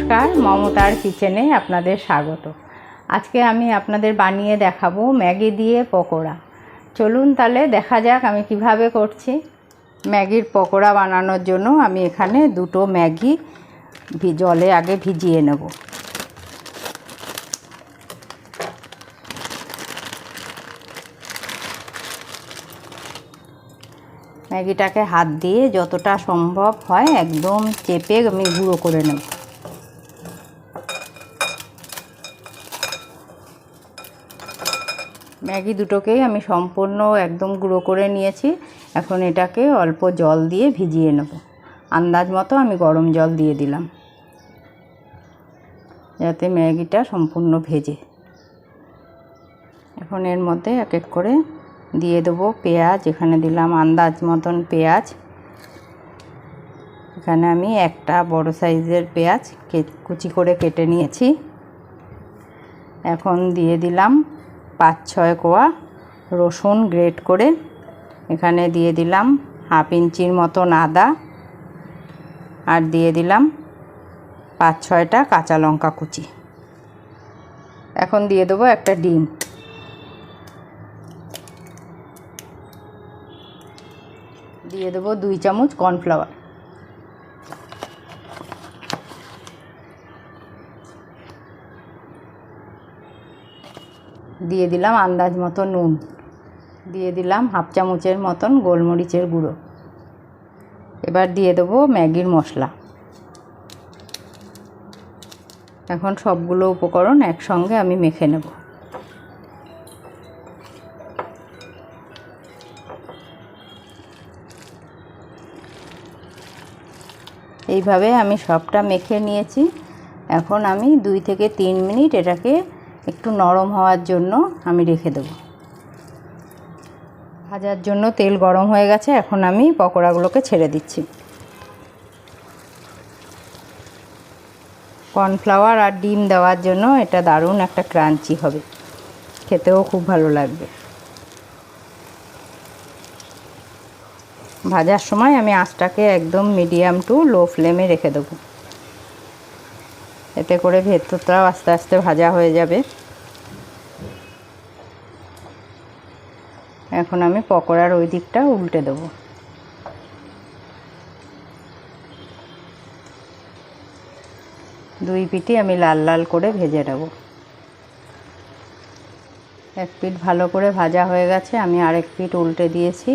নমস্কার, মমতার কিচেনে আপনাদের স্বাগত। আজকে আমি আপনাদের বানিয়ে দেখাবো ম্যাগি দিয়ে পকোড়া। চলুন তাহলে দেখা যাক আমি কিভাবে করছি। ম্যাগির পকোড়া বানানোর জন্য আমি এখানে দুটো ম্যাগি জলে আগে ভিজিয়ে নেব। ম্যাগিটাকে হাত দিয়ে যতটা সম্ভব হয় একদম চেপে আমি গুঁড়ো করে নেব। ম্যাগি দুটোকেই আমি সম্পূর্ণ একদম গুঁড়ো করে নিয়েছি। এখন এটাকে অল্প জল দিয়ে ভিজিয়ে নেব। আন্দাজ মতো আমি গরম জল দিয়ে দিলাম যাতে ম্যাগিটা সম্পূর্ণ ভেজে। এখন এর মধ্যে এক এক করে দিয়ে দেবো পেঁয়াজ। এখানে দিলাম আন্দাজ মতন পেঁয়াজ। এখানে আমি একটা বড় সাইজের পেঁয়াজ কুচি করে কেটে নিয়েছি। এখন দিয়ে দিলাম 5-6 কোয়া রসুন গ্রেট করে। এখানে দিয়ে দিলাম হাফ ইঞ্চির মতন আদা, আর দিয়ে দিলাম 5-6টা কাঁচা লঙ্কা কুচি। এখন দিয়ে দেবো একটা ডিম। দিয়ে দেবো 2 চামচ কর্নফ্লাওয়ার। দিয়ে দিলাম আন্দাজ মতো নুন। দিয়ে দিলাম হাফ চামচের মতন গোলমরিচের গুঁড়ো। এবার দিয়ে দেবো ম্যাগির মশলা। এখন সবগুলো উপকরণ একসঙ্গে আমি মেখে নেব। এইভাবে আমি সবটা মেখে নিয়েছি। এখন আমি 2 থেকে 3 মিনিট এটাকে একটু নরম হওয়ার জন্য আমি রেখে দেব। ভাজার জন্য তেল গরম হয়ে গেছে। এখন আমি পকোড়াগুলোকে ছেড়ে দিচ্ছি। কর্নফ্লাওয়ার আর ডিম দেওয়ার জন্য এটা দারুণ একটা ক্রাঞ্চি হবে, খেতেও খুব ভালো লাগবে। ভাজার সময় আমি আঁচটাকে একদম মিডিয়াম টু লো ফ্লেমে রেখে দেবো। এতে করে ভেতরটাও আস্তে আস্তে ভাজা হয়ে যাবে। এখন আমি পকোড়ার ওই দিকটা উল্টে দেবো। দুই পিঠই আমি লাল লাল করে ভেজে নেব। এক পিঠ ভালো করে ভাজা হয়ে গেছে, আমি আরেক পিঠ উল্টে দিয়েছি।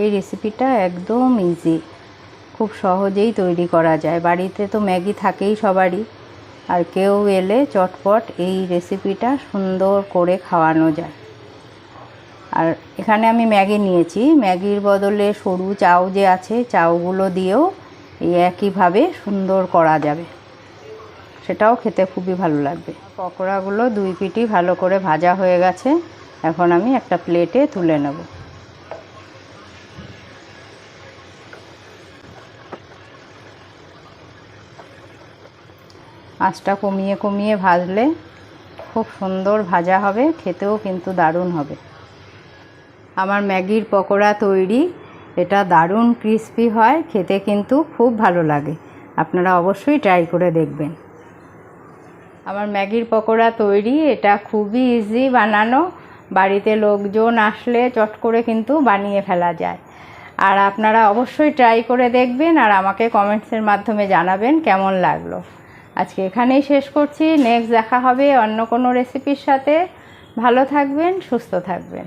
এই রেসিপিটা একদম ইজি, খুব সহজেই তৈরি করা যায়। বাড়িতে তো ম্যাগি থাকেই সবারই, আর কেউ এলে চটপট এই রেসিপিটা সুন্দর করে খাওয়ানো যায়। আর এখানে আমি ম্যাগি নিয়েছি, ম্যাগির বদলে সরু চাউ যে আছে চাউগুলো দিয়েও এই একইভাবে সুন্দর করা যাবে, সেটাও খেতে খুবই ভালো লাগবে। পকোড়াগুলো 2 পিঠই ভালো করে ভাজা হয়ে গেছে। এখন আমি একটা প্লেটে তুলে নেব। আঁচটা কমিয়ে কমিয়ে ভাজলে খুব সুন্দর ভাজা হবে, খেতেও কিন্তু দারুণ হবে। আমার ম্যাগির পকোড়া তৈরি। এটা দারুণ ক্রিস্পি হয়, খেতে কিন্তু খুব ভালো লাগে। আপনারা অবশ্যই ট্রাই করে দেখবেন। আমার ম্যাগির পকোড়া তৈরি। এটা খুবই ইজি বানানো। বাড়িতে লোকজন আসলে চট করে কিন্তু বানিয়ে ফেলা যায়। আর আপনারা অবশ্যই ট্রাই করে দেখবেন আর আমাকে কমেন্টসের মাধ্যমে জানাবেন কেমন লাগলো। আজকে এখানেই শেষ করছি। নেক্সট দেখা হবে অন্য কোনো রেসিপির সাথে। ভালো থাকবেন, সুস্থ থাকবেন।